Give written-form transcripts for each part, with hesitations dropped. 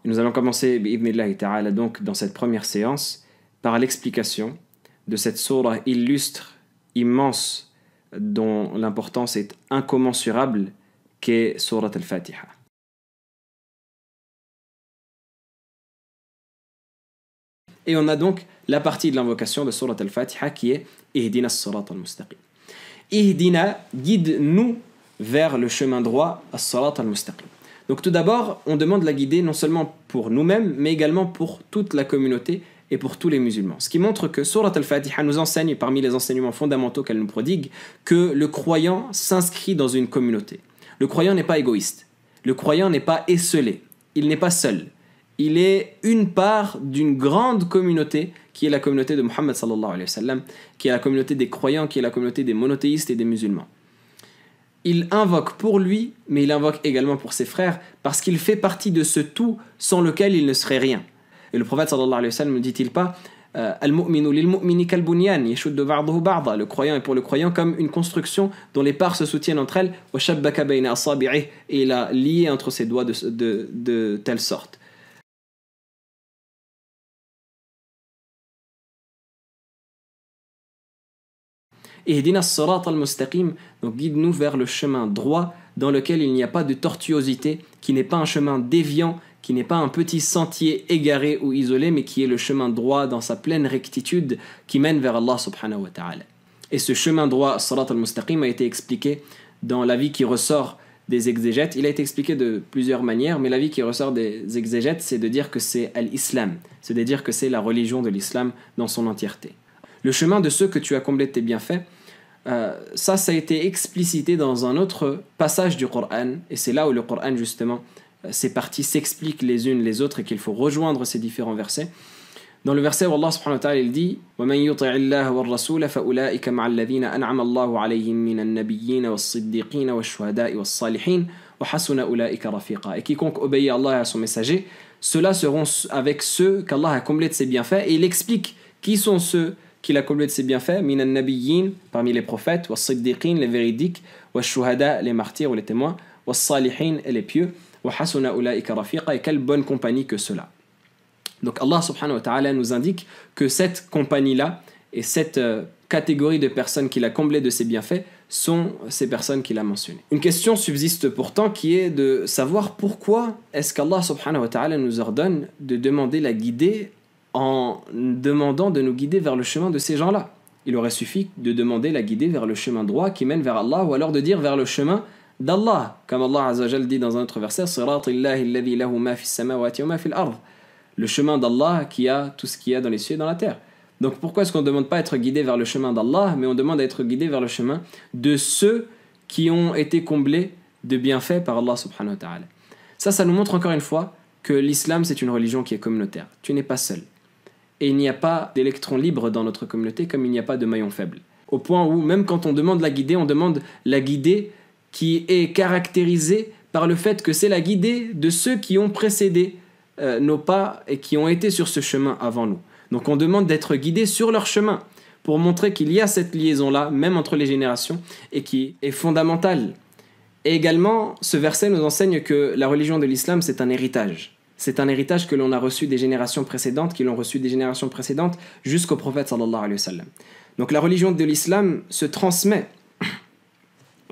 Et nous allons commencer, bi'idhnillahi ta'ala, donc dans cette première séance, par l'explication de cette sourate illustre, immense, dont l'importance est incommensurable, qu'est sourate al-Fatiha. Et on a donc la partie de l'invocation de sourate al-Fatiha qui est Ihdina as-sirat al-mustaqim. Ihdina, guide-nous vers le chemin droit, as-sirat al-mustaqim. Donc tout d'abord, on demande la guider non seulement pour nous-mêmes, mais également pour toute la communauté et pour tous les musulmans. Ce qui montre que sourate al-Fatiha nous enseigne, parmi les enseignements fondamentaux qu'elle nous prodigue, que le croyant s'inscrit dans une communauté. Le croyant n'est pas égoïste. Le croyant n'est pas esseulé. Il n'est pas seul. Il est une part d'une grande communauté qui est la communauté de Muhammad sallallahu alayhi wa sallam, qui est la communauté des croyants, qui est la communauté des monothéistes et des musulmans. Il invoque pour lui, mais il invoque également pour ses frères, parce qu'il fait partie de ce tout sans lequel il ne serait rien. Et le prophète sallallahu alayhi wa sallam ne dit-il pas Al-mu'minu lil-mu'mini kal-bunyan yashuddu ba'duhu ba'da. Le croyant est pour le croyant comme une construction dont les parts se soutiennent entre elles, wa shabbaka bayna asabi'ihi, et il a lié entre ses doigts de telle sorte. Ihdina as-sirat al-mustaqim, donc guide-nous vers le chemin droit dans lequel il n'y a pas de tortuosité, qui n'est pas un chemin déviant, qui n'est pas un petit sentier égaré ou isolé, mais qui est le chemin droit dans sa pleine rectitude qui mène vers Allah subhanahu wa ta'ala. Et ce chemin droit, as-sirat al-mustaqim, a été expliqué dans l'avis qui ressort des exégètes. Il a été expliqué de plusieurs manières, mais l'avis qui ressort des exégètes, c'est de dire que c'est l'islam, c'est de dire que c'est la religion de l'islam dans son entièreté. Le chemin de ceux que tu as comblé de tes bienfaits, ça a été explicité dans un autre passage du Coran, et c'est là où le Coran justement, ces parties s'expliquent les unes les autres et qu'il faut rejoindre ces différents versets. Dans le verset où Allah subhanahu wa ta'ala il dit وَمَنْ يُطِعِ اللَّهَ وَالرَّسُولَ فَأُولَٰئِكَ مَعَ الَّذِينَ أَنْعَمَ اللَّهُ عَلَيْهِمْ مِنَ النَّبِيِّينَ وَالصِّدِّيقِينَ وَالشُّهَدَاءِ وَالصَّالِحِينَ وَحَسُنَ أُولَٰئِكَ رَفِيقًا. Et quiconque obéit à Allah et à son messager, ceux-là seront avec ceux qu'Allah a comblés de ses bienfaits. Et il explique qui sont ceux qu'il a comblé de ses bienfaits, minan nabiyyin, parmi les prophètes, wa siddiqin, les véridiques, wa shuhada, les martyrs ou les témoins, wa salihin, et les pieux, wa hasuna ulaika rafiqa, et quelle bonne compagnie que cela. Donc Allah subhanahu wa ta'ala nous indique que cette compagnie-là et cette catégorie de personnes qu'il a comblées de ses bienfaits sont ces personnes qu'il a mentionnées. Une question subsiste pourtant qui est de savoir pourquoi est-ce qu'Allah subhanahu wa ta'ala nous ordonne de demander la guidée en demandant de nous guider vers le chemin de ces gens-là. Il aurait suffi de demander la guider vers le chemin droit qui mène vers Allah, ou alors de dire vers le chemin d'Allah, comme Allah Azza wa Jal dit dans un autre verset, le chemin d'Allah qui a tout ce qu'il y a dans les cieux et dans la terre. Donc pourquoi est-ce qu'on ne demande pas à être guidé vers le chemin d'Allah, mais on demande à être guidé vers le chemin de ceux qui ont été comblés de bienfaits par Allah subhanahu wa ta'ala. Ça nous montre encore une fois que l'islam c'est une religion qui est communautaire. Tu n'es pas seul. Et il n'y a pas d'électrons libres dans notre communauté comme il n'y a pas de maillons faibles. Au point où, même quand on demande la guidée, on demande la guidée qui est caractérisée par le fait que c'est la guidée de ceux qui ont précédé nos pas et qui ont été sur ce chemin avant nous. Donc on demande d'être guidé sur leur chemin pour montrer qu'il y a cette liaison-là, même entre les générations, et qui est fondamentale. Et également, ce verset nous enseigne que la religion de l'islam, c'est un héritage. C'est un héritage que l'on a reçu des générations précédentes, qui l'ont reçu des générations précédentes jusqu'au prophète sallallahu alayhi wa sallam. Donc la religion de l'islam se transmet.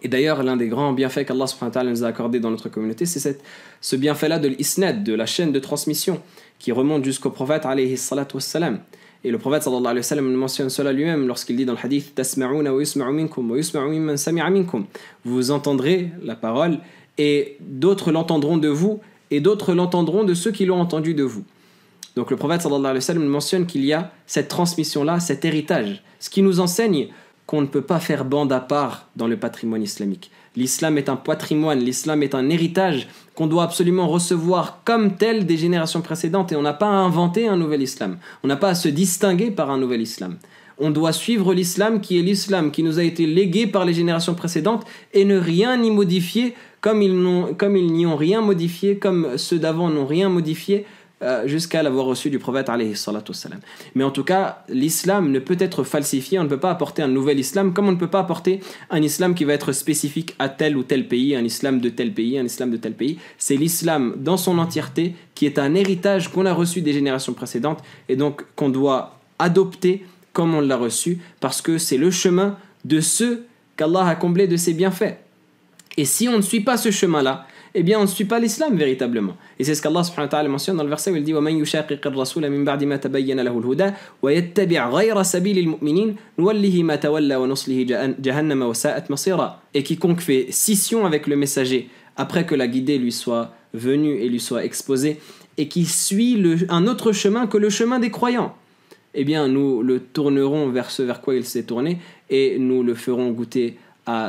Et d'ailleurs, l'un des grands bienfaits qu'Allah subhanahu wa ta'ala nous a accordé dans notre communauté, c'est ce bienfait-là de l'isnad, de la chaîne de transmission, qui remonte jusqu'au prophète alayhi salatu wassalam. Et le prophète sallallahu alayhi wa sallam mentionne cela lui-même lorsqu'il dit dans le hadith Tasma'una wa yusma'u minkum wa yusma'u mimman sami'a minkum. Vous entendrez la parole et d'autres l'entendront de vous et d'autres l'entendront de ceux qui l'ont entendu de vous. Donc le prophète sallallahu alayhi wa sallam mentionne qu'il y a cette transmission-là, cet héritage, ce qui nous enseigne qu'on ne peut pas faire bande à part dans le patrimoine islamique. L'islam est un patrimoine, l'islam est un héritage qu'on doit absolument recevoir comme tel des générations précédentes, et on n'a pas à inventer un nouvel islam, on n'a pas à se distinguer par un nouvel islam. On doit suivre l'islam qui est l'islam qui nous a été légué par les générations précédentes et ne rien y modifier comme ils n'y ont rien modifié, comme ceux d'avant n'ont rien modifié jusqu'à l'avoir reçu du prophète alayhi salatu wassalam. Mais en tout cas, l'islam ne peut être falsifié, on ne peut pas apporter un nouvel islam, comme on ne peut pas apporter un islam qui va être spécifique à tel ou tel pays, un islam de tel pays, un islam de tel pays. C'est l'islam dans son entièreté qui est un héritage qu'on a reçu des générations précédentes et donc qu'on doit adopter comme on l'a reçu, parce que c'est le chemin de ceux qu'Allah a comblés de ses bienfaits. Et si on ne suit pas ce chemin-là, eh bien on ne suit pas l'islam véritablement. Et c'est ce qu'Allah subhanahu wa ta'ala mentionne dans le verset où il dit وَمَنْ يُشَاقِقِ الرَّسُولَ مِنْ بَعْدِ مَا تَبَيَّنَ لَهُ الْهُدَى وَيَتَّبِعْ غَيْرَ سَبِيلِ الْمُؤْمِنِينَ نُوَلِّهِ مَا تَوَلَّى وَنُصْلِهِ جَهَنَّمَ وَسَاءَتْ مَصِيرًا. Et quiconque fait scission avec le messager après que la guidée lui soit venue et lui soit exposée, et qui suit un autre chemin que le chemin des croyants, eh bien nous le tournerons vers ce vers quoi il s'est tourné et nous le ferons goûter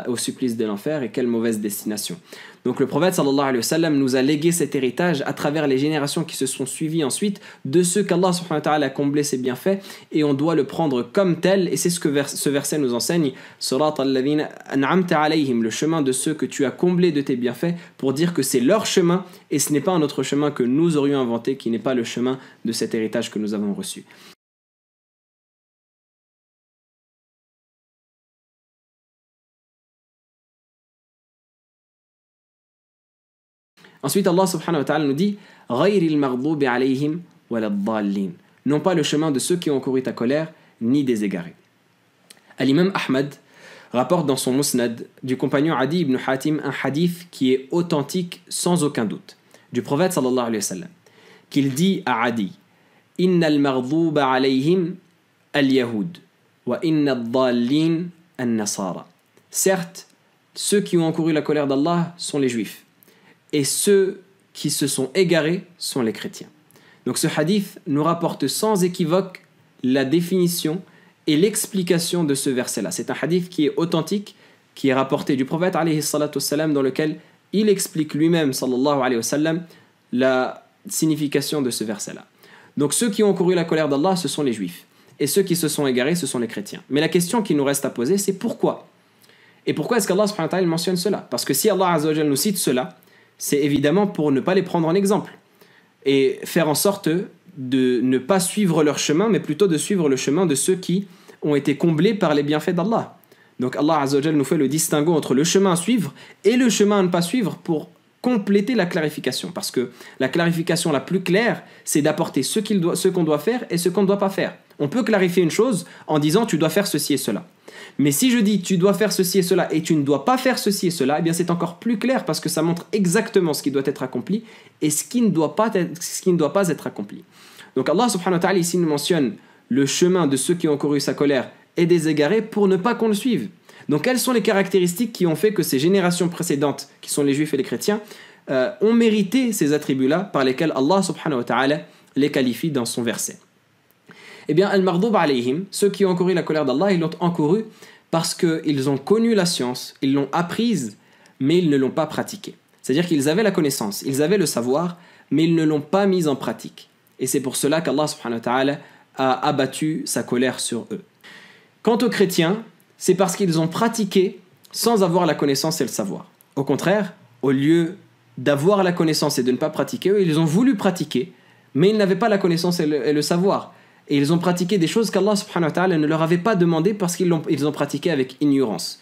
au supplice de l'enfer. Et quelle mauvaise destination. Donc le prophète sallallahu alayhi wa sallam nous a légué cet héritage à travers les générations qui se sont suivies ensuite de ceux qu'Allah subhanahu wa ta'ala a comblé ses bienfaits, et on doit le prendre comme tel. Et c'est ce que ce verset nous enseigne, Surat al-ladhina an'amta alayhim, le chemin de ceux que tu as comblés de tes bienfaits, pour dire que c'est leur chemin et ce n'est pas un autre chemin que nous aurions inventé, qui n'est pas le chemin de cet héritage que nous avons reçu. Ensuite, Allah subhanahu wa ta'ala nous dit غَيْرِ الْمَغْضُوبِ عَلَيْهِمْ وَلَا الضَّالِّينَ, non pas le chemin de ceux qui ont couru ta colère, ni des égarés. Al-Imam Ahmad rapporte dans son Musnad du compagnon Adi ibn Hatim un hadith qui est authentique sans aucun doute, du prophète sallallahu alayhi wa sallam, qu'il dit à Adi إِنَّ الْمَغْضُوبَ عَلَيْهِمْ الْيَهُودِ وَإِنَّ الضَّالِّينَ النَّصَارَى. Certes, ceux qui ont encouru la colère d'Allah sont les juifs, et ceux qui se sont égarés sont les chrétiens. Donc ce hadith nous rapporte sans équivoque la définition et l'explication de ce verset-là. C'est un hadith qui est authentique, qui est rapporté du prophète alayhi salatu wassalam, dans lequel il explique lui-même sallallahu alayhi wa sallam la signification de ce verset-là. Donc ceux qui ont encouru la colère d'Allah, ce sont les juifs, et ceux qui se sont égarés, ce sont les chrétiens. Mais la question qui nous reste à poser, c'est pourquoi? Et pourquoi est-ce qu'Allah subhanahu wa ta'ala mentionne cela? Parce que si Allah azza wa jalla nous cite cela, c'est évidemment pour ne pas les prendre en exemple et faire en sorte de ne pas suivre leur chemin, mais plutôt de suivre le chemin de ceux qui ont été comblés par les bienfaits d'Allah. Donc Allah Azza wa Jalla nous fait le distinguo entre le chemin à suivre et le chemin à ne pas suivre pour compléter la clarification. Parce que la clarification la plus claire, c'est d'apporter ce qu'on doit faire et ce qu'on ne doit pas faire. On peut clarifier une chose en disant tu dois faire ceci et cela. Mais si je dis tu dois faire ceci et cela et tu ne dois pas faire ceci et cela, eh bien c'est encore plus clair, parce que ça montre exactement ce qui doit être accompli et ce qui ne doit pas être accompli. Donc Allah subhanahu wa ta'ala ici nous mentionne le chemin de ceux qui ont couru sa colère et des égarés pour ne pas qu'on le suive. Donc quelles sont les caractéristiques qui ont fait que ces générations précédentes, qui sont les juifs et les chrétiens, ont mérité ces attributs-là par lesquels Allah subhanahu wa ta'ala les qualifie dans son verset? Eh bien, al-Maghdub alayhim, ceux qui ont encouru la colère d'Allah, ils l'ont encouru parce qu'ils ont connu la science, ils l'ont apprise, mais ils ne l'ont pas pratiquée. C'est-à-dire qu'ils avaient la connaissance, ils avaient le savoir, mais ils ne l'ont pas mise en pratique. Et c'est pour cela qu'Allah subhanahu wa ta'ala a abattu sa colère sur eux. Quant aux chrétiens, c'est parce qu'ils ont pratiqué sans avoir la connaissance et le savoir. Au contraire, au lieu d'avoir la connaissance et de ne pas pratiquer, eux, ils ont voulu pratiquer, mais ils n'avaient pas la connaissance et le savoir. Et ils ont pratiqué des choses qu'Allah subhanahu wa ta'ala ne leur avait pas demandé parce qu'ils ont pratiqué avec ignorance.